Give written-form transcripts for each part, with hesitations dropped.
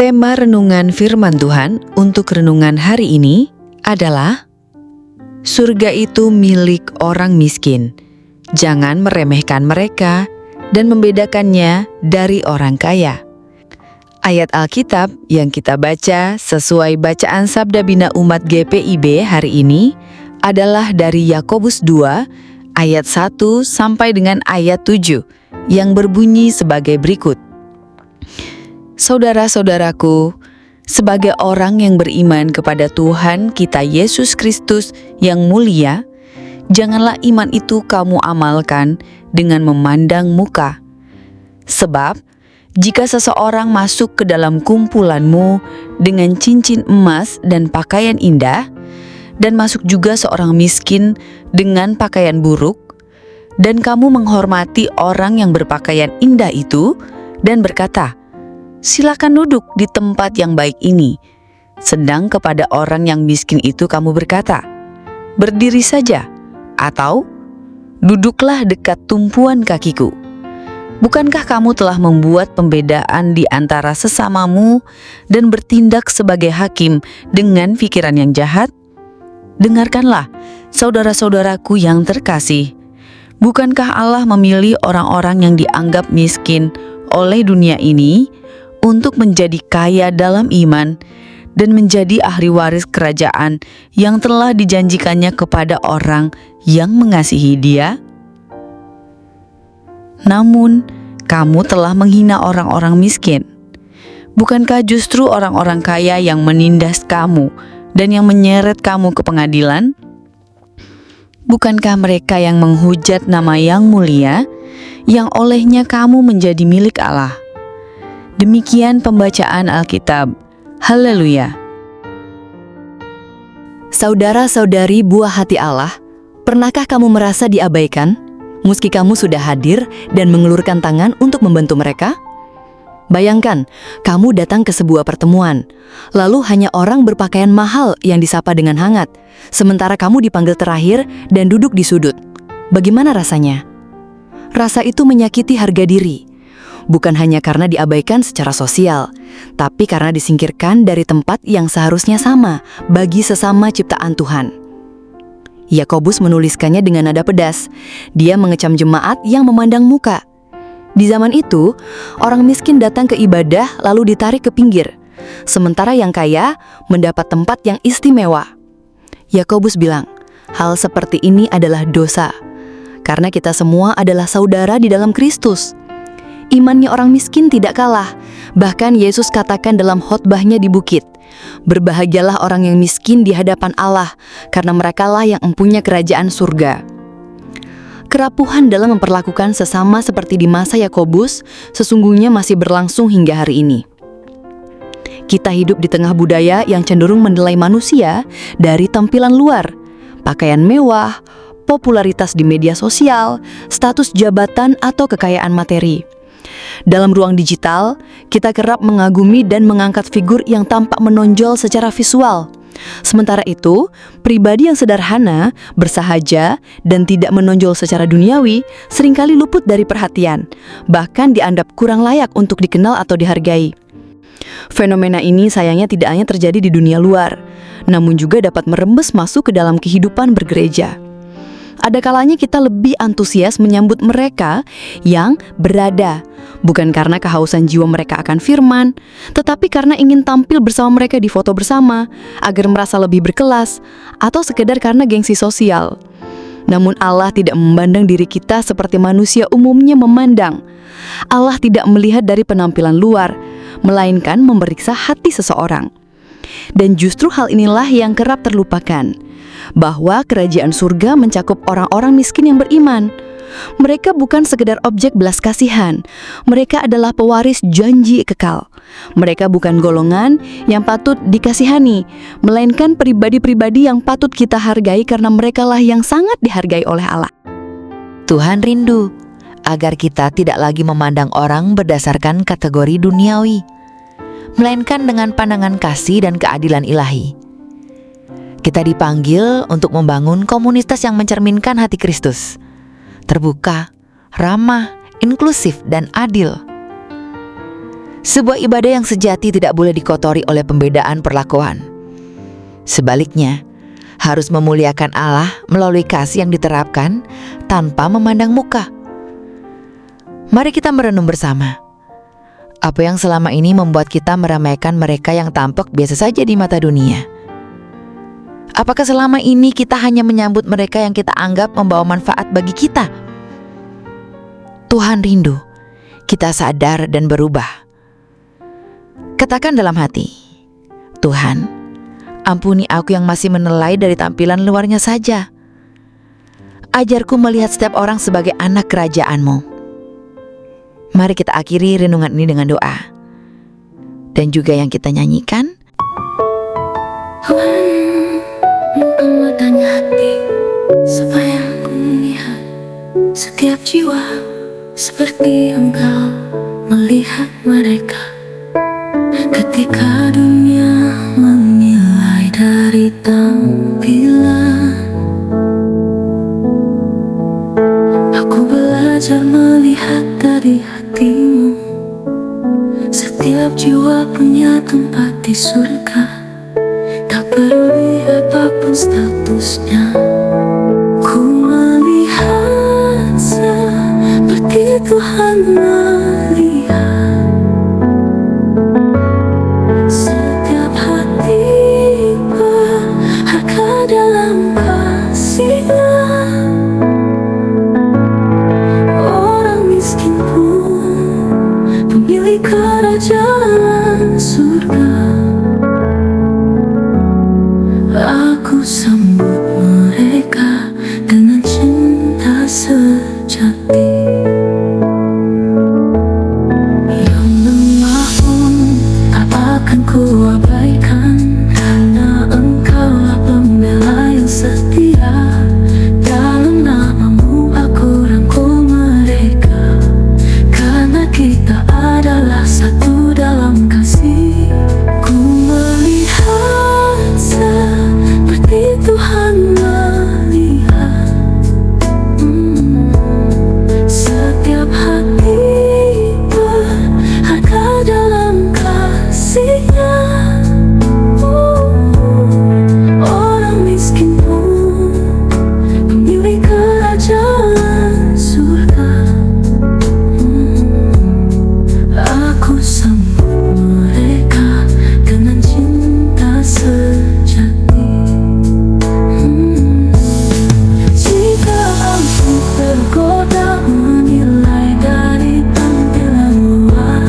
Tema renungan firman Tuhan untuk renungan hari ini adalah surga itu milik orang miskin. Jangan meremehkan mereka dan membedakannya dari orang kaya. Ayat Alkitab yang kita baca sesuai bacaan Sabda Bina Umat GPIB hari ini adalah dari Yakobus 2 ayat 1 sampai dengan ayat 7 yang berbunyi sebagai berikut. Saudara-saudaraku, sebagai orang yang beriman kepada Tuhan kita Yesus Kristus yang mulia, janganlah iman itu kamu amalkan dengan memandang muka. Sebab, jika seseorang masuk ke dalam kumpulanmu dengan cincin emas dan pakaian indah, dan masuk juga seorang miskin dengan pakaian buruk, dan kamu menghormati orang yang berpakaian indah itu, dan berkata, "Silakan duduk di tempat yang baik ini." Sedang kepada orang yang miskin itu kamu berkata, "Berdiri saja," atau "Duduklah dekat tumpuan kakiku." Bukankah kamu telah membuat pembedaan di antara sesamamu dan bertindak sebagai hakim dengan pikiran yang jahat? Dengarkanlah, saudara-saudaraku yang terkasih. Bukankah Allah memilih orang-orang yang dianggap miskin oleh dunia ini untuk menjadi kaya dalam iman dan menjadi ahli waris kerajaan yang telah dijanjikannya kepada orang yang mengasihi Dia? Namun, kamu telah menghina orang-orang miskin. Bukankah justru orang-orang kaya yang menindas kamu dan yang menyeret kamu ke pengadilan? Bukankah mereka yang menghujat nama yang mulia, yang olehnya kamu menjadi milik Allah? Demikian pembacaan Alkitab. Haleluya. Saudara-saudari buah hati Allah, pernahkah kamu merasa diabaikan, meski kamu sudah hadir dan mengelurkan tangan untuk membantu mereka? Bayangkan, kamu datang ke sebuah pertemuan, lalu hanya orang berpakaian mahal yang disapa dengan hangat, sementara kamu dipanggil terakhir dan duduk di sudut. Bagaimana rasanya? Rasa itu menyakiti harga diri. Bukan hanya karena diabaikan secara sosial, tapi karena disingkirkan dari tempat yang seharusnya sama bagi sesama ciptaan Tuhan. Yakobus menuliskannya dengan nada pedas. Dia mengecam jemaat yang memandang muka. Di zaman itu, orang miskin datang ke ibadah lalu ditarik ke pinggir, sementara yang kaya mendapat tempat yang istimewa. Yakobus bilang, hal seperti ini adalah dosa, karena kita semua adalah saudara di dalam Kristus. Imannya orang miskin tidak kalah. Bahkan Yesus katakan dalam khotbahnya di bukit, "Berbahagialah orang yang miskin di hadapan Allah, karena merekalah yang mempunyai kerajaan surga." Kerapuhan dalam memperlakukan sesama seperti di masa Yakobus sesungguhnya masih berlangsung hingga hari ini. Kita hidup di tengah budaya yang cenderung menilai manusia dari tampilan luar, pakaian mewah, popularitas di media sosial, status jabatan atau kekayaan materi. Dalam ruang digital, kita kerap mengagumi dan mengangkat figur yang tampak menonjol secara visual. Sementara itu, pribadi yang sederhana, bersahaja, dan tidak menonjol secara duniawi seringkali luput dari perhatian, bahkan dianggap kurang layak untuk dikenal atau dihargai. Fenomena ini sayangnya tidak hanya terjadi di dunia luar, namun juga dapat merembes masuk ke dalam kehidupan bergereja. Ada kalanya kita lebih antusias menyambut mereka yang berada, bukan karena kehausan jiwa mereka akan firman, tetapi karena ingin tampil bersama mereka di foto bersama, agar merasa lebih berkelas, atau sekedar karena gengsi sosial. Namun Allah tidak memandang diri kita seperti manusia umumnya memandang. Allah tidak melihat dari penampilan luar, melainkan memeriksa hati seseorang. Dan justru hal inilah yang kerap terlupakan, bahwa kerajaan surga mencakup orang-orang miskin yang beriman. Mereka bukan sekedar objek belas kasihan, mereka adalah pewaris janji kekal. Mereka bukan golongan yang patut dikasihani, melainkan pribadi-pribadi yang patut kita hargai karena merekalah yang sangat dihargai oleh Allah. Tuhan rindu agar kita tidak lagi memandang orang berdasarkan kategori duniawi, melainkan dengan pandangan kasih dan keadilan ilahi. Kita dipanggil untuk membangun komunitas yang mencerminkan hati Kristus, terbuka, ramah, inklusif, dan adil. Sebuah ibadah yang sejati tidak boleh dikotori oleh pembedaan perlakuan. Sebaliknya, harus memuliakan Allah melalui kasih yang diterapkan tanpa memandang muka. Mari kita merenung bersama. Apa yang selama ini membuat kita meramaikan mereka yang tampak biasa saja di mata dunia? Apakah selama ini kita hanya menyambut mereka yang kita anggap membawa manfaat bagi kita? Tuhan rindu kita sadar dan berubah. Katakan dalam hati, Tuhan, ampuni aku yang masih menilai dari tampilan luarnya saja. Ajarku melihat setiap orang sebagai anak kerajaan-Mu. Mari kita akhiri renungan ini dengan doa. Dan juga yang kita nyanyikan. Tuhan, bukalah tanya hati, supaya aku melihat setiap jiwa seperti Engkau melihat mereka. Ketika dunia menilai dari tampilan, aku belajar melihat dari hati-Mu. Setiap jiwa punya tempat di surga, tak peduli apapun statusnya. Ku melihat seperti Tuhan melihat. Setiap hati berharga dalam kasih-Nya. Orang miskin pun pemilik kerajaan surga. Aku sambut mereka dengan cinta sejati. Yang lemah pun tak akan ku abaikan, karena Engkaulah pembela yang setia. Dalam nama-Mu aku rangkul mereka, karena kita adalah satu dalam kasih. Ku melihat seperti Tuhan melihat. Setiap hati berharga dalam kasih-Nya. Orang miskin pun pemilik kerajaan surga. Aku sambut mereka dengan cinta sejati. Jika aku tergoda menilai dari tampilan luar,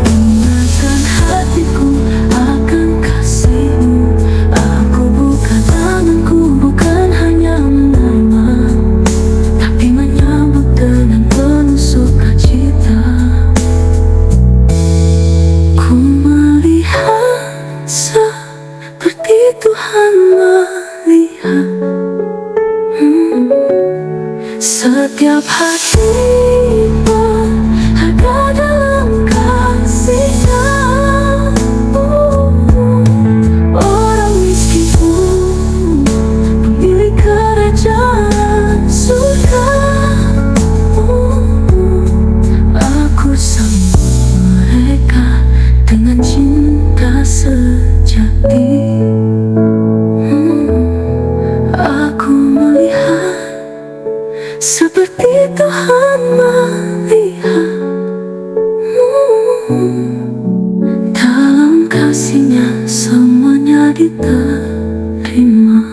ingatkan hatiku akan kasih-Mu. Aku buka tanganku, bukan hanya menerima, tapi menyambut dengan penuh sukacita. Ku melihat seperti Tuhan melihat. Setiap hati berharga dalam kasih-Nya. Orang miskin pun pemilik kerajaan surga. Aku sambut mereka dengan cinta sejati. Aku melihat seperti Tuhan melihat. Dalam kasih-Nya semuanya diterima.